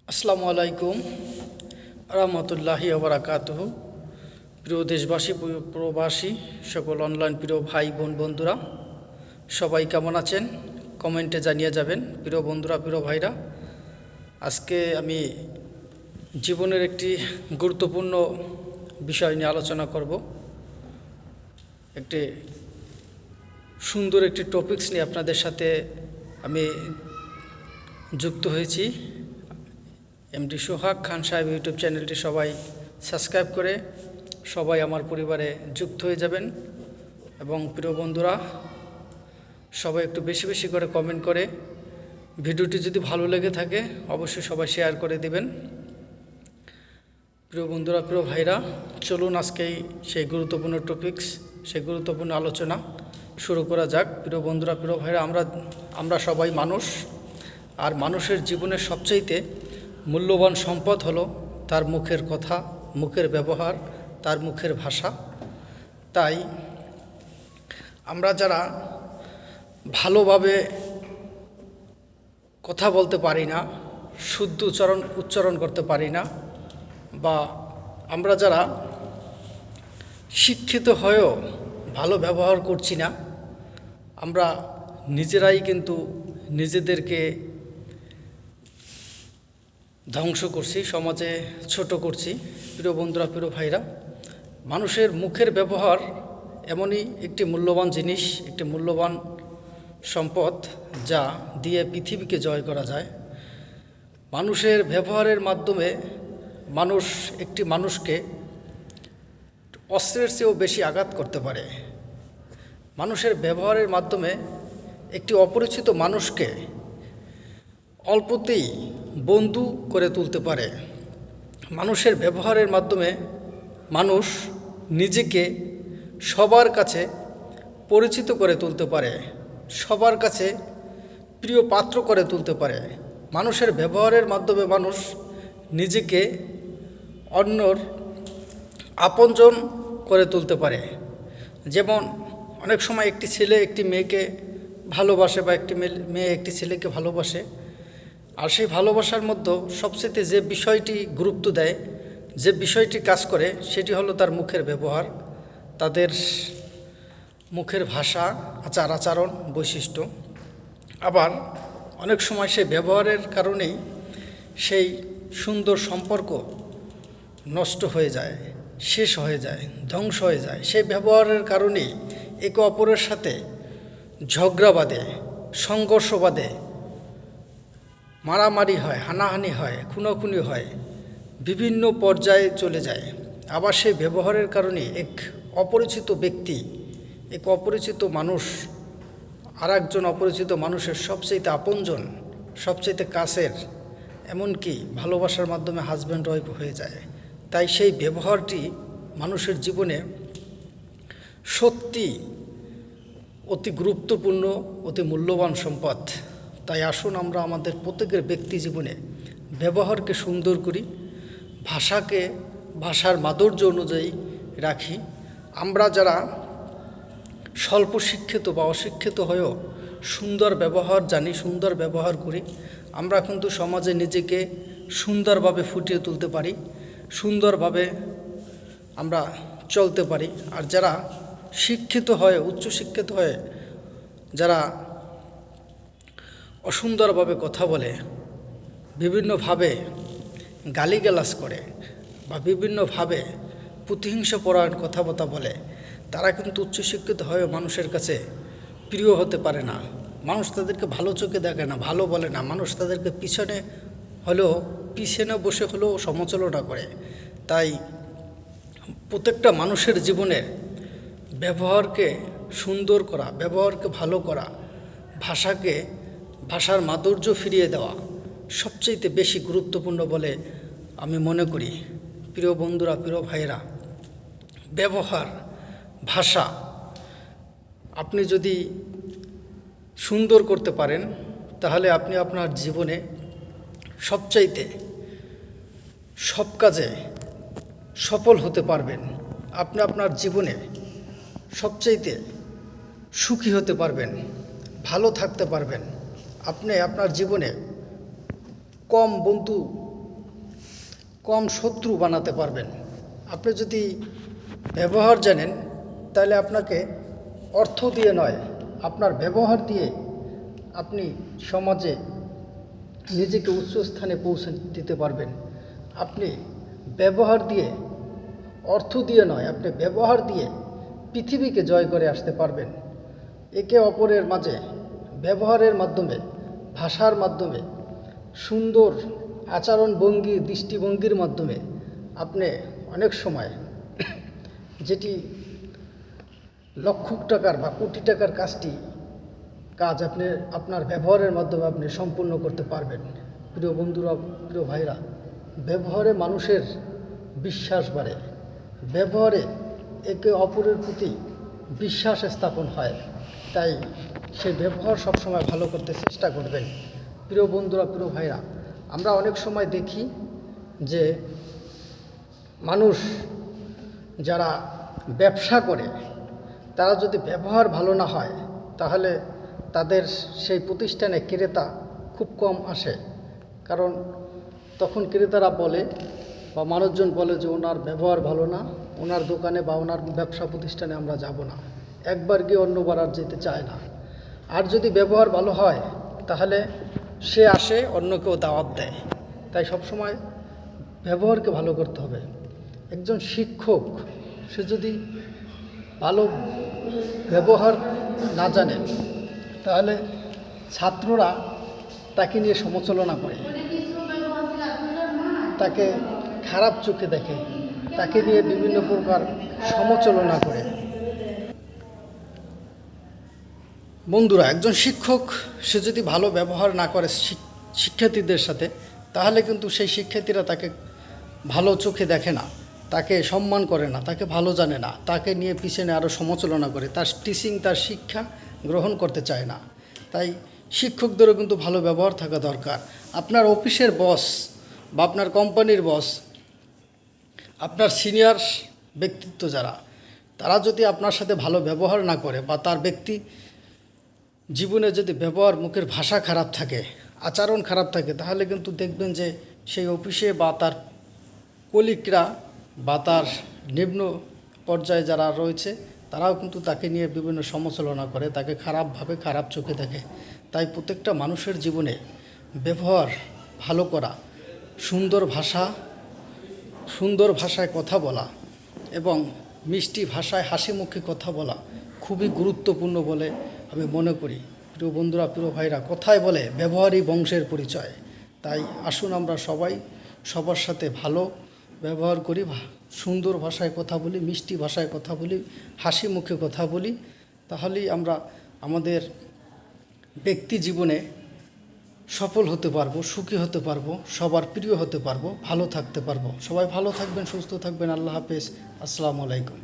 আসসালামু আলাইকুম রহমতুল্লাহি ওবরাকাতুহু। প্রিয় দেশবাসী, প্রিয় প্রবাসী, সকল অনলাইন প্রিয় ভাই বোন বন্ধুরা, সবাই কেমন আছেন কমেন্টে জানিয়ে যাবেন। প্রিয় বন্ধুরা, প্রিয় ভাইরা, আজকে আমি জীবনের একটি গুরুত্বপূর্ণ বিষয় নিয়ে আলোচনা করব। একটি সুন্দর একটি টপিকস নিয়ে আপনাদের সাথে আমি যুক্ত হয়েছি। এমডি সোহাগ খান সাহেব ইউটিউব চ্যানেলটি সবাই সাবস্ক্রাইব করে সবাই আমার পরিবারে যুক্ত হয়ে যাবেন। এবং প্রিয় বন্ধুরা, সবাই একটু বেশি বেশি করে কমেন্ট করে ভিডিওটি যদি ভালো লেগে থাকে অবশ্যই সবাই শেয়ার করে দিবেন। প্রিয় বন্ধুরা, প্রিয় ভাইরা, চলুন আজকেই সেই গুরুত্বপূর্ণ টপিকস, সেই গুরুত্বপূর্ণ আলোচনা শুরু করা যাক। প্রিয় বন্ধুরা, প্রিয় ভাইরা, আমরা সবাই মানুষ, আর মানুষের জীবনের সবচাইতে মূল্যবান সম্পদ হলো তার মুখের কথা, মুখের ব্যবহার, তার মুখের ভাষা। তাই আমরা যারা ভালোভাবে কথা বলতে পারি না, শুদ্ধ উচ্চারণ করতে পারি না, বা আমরা যারা শিক্ষিত হয়েও ভালো ব্যবহার করছি না, আমরা নিজেরাই কিন্তু নিজেদেরকে ধ্বংস করছি, সমাজে ছোট করছি। প্রিয় বন্ধুরা, প্রিয় ভাইরা, মানুষের মুখের ব্যবহার এমনই একটি মূল্যবান জিনিস, একটি মূল্যবান সম্পদ, যা দিয়ে পৃথিবীকে জয় করা যায়। মানুষের ব্যবহারের মাধ্যমে মানুষ একটি মানুষকে অস্ত্রের চেয়েও বেশি আঘাত করতে পারে। মানুষের ব্যবহারের মাধ্যমে একটি অপরিচিত মানুষকে অল্পতেই বন্ধু করে তুলতে পারে। মানুষের ব্যবহারের মাধ্যমে মানুষ নিজেকে সবার কাছে পরিচিত করে তুলতে পারে, সবার কাছে প্রিয় পাত্র করে তুলতে পারে। মানুষের ব্যবহারের মাধ্যমে মানুষ নিজেকে অন্যর আপনজন করে তুলতে পারে। যেমন অনেক সময় একটি ছেলে একটি মেয়েকে ভালোবাসে, বা একটি মেয়ে একটি ছেলেকে ভালোবাসে, আর সেই ভালোবাসার মধ্যে সবচেয়ে যে বিষয়টি গুরুত্ব দেয়, যে বিষয়টি কাজ করে, সেটি হলো তার মুখের ব্যবহার, তাদের মুখের ভাষা, আচার আচরণ, বৈশিষ্ট্য। আবার অনেক সময় সেই ব্যবহারের কারণেই সেই সুন্দর সম্পর্ক নষ্ট হয়ে যায়, শেষ হয়ে যায়, ধ্বংস হয়ে যায়। সেই ব্যবহারের কারণেই একে অপরের সাথে ঝগড়া বাঁধে, সংঘর্ষ বাঁধে, মারামারি হয়, হানাহানি হয়, খুনোখুনি হয়, বিভিন্ন পর্যায়ে চলে যায়। আবার সেই ব্যবহারের কারণে এক অপরিচিত ব্যক্তি, এক অপরিচিত মানুষ আর একজন অপরিচিত মানুষের সবচেয়ে আপনজন, সবচেয়ে কাছের, এমনকি ভালোবাসার মাধ্যমে হাজব্যান্ড ওয়াইফ হয়ে যায়। তাই সেই ব্যবহারটি মানুষের জীবনে সত্যি অতি গুরুত্বপূর্ণ, অতি মূল্যবান সম্পদ। তাই আসুন আমরা আমাদের প্রত্যেকের ব্যক্তি জীবনে ব্যবহারকে সুন্দর করি, ভাষার মাধুর্য অনুযায়ী রাখি। আমরা যারা স্বল্প শিক্ষিত বা অশিক্ষিত হয়েও সুন্দর ব্যবহার জানি, সুন্দর ব্যবহার করি, আমরা কিন্তু সমাজে নিজেকে সুন্দরভাবে ফুটিয়ে তুলতে পারি, সুন্দরভাবে আমরা চলতে পারি। আর যারা শিক্ষিত হয়ে, উচ্চশিক্ষিত হয়ে যারা অসুন্দরভাবে কথা বলে, বিভিন্নভাবে গালিগালাজ করে, বা বিভিন্নভাবে প্রতিহিংসাপরায়ণ কথাবার্তা বলে, তারা কিন্তু উচ্চশিক্ষিত হয়ে মানুষের কাছে প্রিয় হতে পারে না। মানুষ তাদেরকে ভালো চোখে দেখে না, ভালো বলে না। মানুষ তাদেরকে পিছনে বসে হলেও সমালোচনা করে। তাই প্রত্যেকটা মানুষের জীবনে ব্যবহারকে সুন্দর করা, ব্যবহারকে ভালো করা, ভাষার মাধুর্য ফিরিয়ে দেওয়া সবচেয়ে বেশি গুরুত্বপূর্ণ বলে আমি মনে করি। প্রিয় বন্ধুরা, প্রিয় ভাইয়েরা, ব্যবহার, ভাষা আপনি যদি সুন্দর করতে পারেন, তাহলে আপনি আপনার জীবনে সব কাজে সফল হতে পারবেন। আপনি আপনার জীবনে সবচাইতে সুখী হতে পারবেন, ভালো থাকতে পারবেন। আপনি আপনার জীবনে কম বন্ধু কম শত্রু বানাতে পারবেন। আপনি যদি ব্যবহার জানেন, তাহলে আপনাকে অর্থ দিয়ে নয়, আপনার ব্যবহার দিয়ে আপনি সমাজে নিজেকে উচ্চ স্থানে পৌঁছে দিতে পারবেন। আপনি ব্যবহার দিয়ে, অর্থ দিয়ে নয়, আপনি ব্যবহার দিয়ে পৃথিবীকে জয় করে আসতে পারবেন। একে অপরের মাঝে ব্যবহারের মাধ্যমে, ভাষার মাধ্যমে, সুন্দর আচরণ ভঙ্গি, দৃষ্টিভঙ্গির মাধ্যমে আপনি অনেক সময় যেটি লক্ষ টাকার বা কোটি টাকার কাজ আপনি আপনার ব্যবহারের মাধ্যমে আপনি সম্পূর্ণ করতে পারবেন। প্রিয় বন্ধুরা, প্রিয় ভাইরা, ব্যবহারে মানুষের বিশ্বাস বাড়ে, ব্যবহারে একে অপরের প্রতি বিশ্বাস স্থাপন হয়। তাই সেই ব্যবহার সবসময় ভালো করতে চেষ্টা করবেন। প্রিয় বন্ধুরা, প্রিয় ভাইরা, আমরা অনেক সময় দেখি যে মানুষ যারা ব্যবসা করে তারা যদি ব্যবহার ভালো না হয়, তাহলে তাদের সেই প্রতিষ্ঠানে ক্রেতা খুব কম আসে। কারণ তখন ক্রেতারা বলে বা মানুষজন বলে যে ওনার ব্যবহার ভালো না, ওনার দোকানে বা ওনার ব্যবসা প্রতিষ্ঠানে আমরা যাব না, একবার গিয়ে অন্যবার আর যেতে চায় না। আর যদি ব্যবহার ভালো হয় তাহলে সে আসে, অন্যকেও দাওয়াত দেয়। তাই সবসময় ব্যবহারকে ভালো করতে হবে। একজন শিক্ষক, সে যদি ভালো ব্যবহার না জানে, তাহলে ছাত্ররা তাকে নিয়ে সমালোচনা করে, তাকে খারাপ চোখে দেখে, তাকে নিয়ে বিভিন্ন প্রকার সমালোচনা করে। বন্ধুরা, একজন শিক্ষক সে যদি ভালো ব্যবহার না করে শিক্ষার্থীদের সাথে, তাহলে কিন্তু সেই শিক্ষার্থীরা তাকে ভালো চোখে দেখে না, তাকে সম্মান করে না, তাকে ভালো জানে না, তাকে নিয়ে পিছনে আরও সমালোচনা করে, তার টিচিং, তার শিক্ষা গ্রহণ করতে চায় না। তাই শিক্ষকদেরও কিন্তু ভালো ব্যবহার থাকা দরকার। আপনার অফিসের বস বা আপনার কোম্পানির বস, আপনার সিনিয়র ব্যক্তিত্ব যারা, তারা যদি আপনার সাথে ভালো ব্যবহার না করে বা তার ব্যক্তি জীবনে যদি ব্যবহার, মুখের ভাষা খারাপ থাকে, আচরণ খারাপ থাকে, তাহলে কিন্তু দেখবেন যে সেই অফিসে বা তার কলিগরা বা তার নিম্ন পর্যায়ে যারা রয়েছে, তারাও কিন্তু তাকে নিয়ে বিভিন্ন সমালোচনা করে, তাকে খারাপভাবে, খারাপ চোখে দেখে। তাই প্রত্যেকটা মানুষের জীবনে ব্যবহার ভালো করা, সুন্দর ভাষায় কথা বলা এবং মিষ্টি ভাষায় হাসি মুখে কথা বলা খুবই গুরুত্বপূর্ণ বলে আমি মনে করি। প্রিয় বন্ধুরা, প্রিয় ভাইরা, কথায় বলে ব্যবহারই বংশের পরিচয়। তাই আসুন আমরা সবাই সবার সাথে ভালো ব্যবহার করি, সুন্দর ভাষায় কথা বলি, মিষ্টি ভাষায় কথা বলি, হাসি মুখে কথা বলি। তাহলেই আমরা আমাদের ব্যক্তি জীবনে সফল হতে পারবো, সুখী হতে পারবো, সবার প্রিয় হতে পারবো, ভালো থাকতে পারবো। সবাই ভালো থাকবেন, সুস্থ থাকবেন। আল্লাহ হাফেজ। আসসালামু আলাইকুম।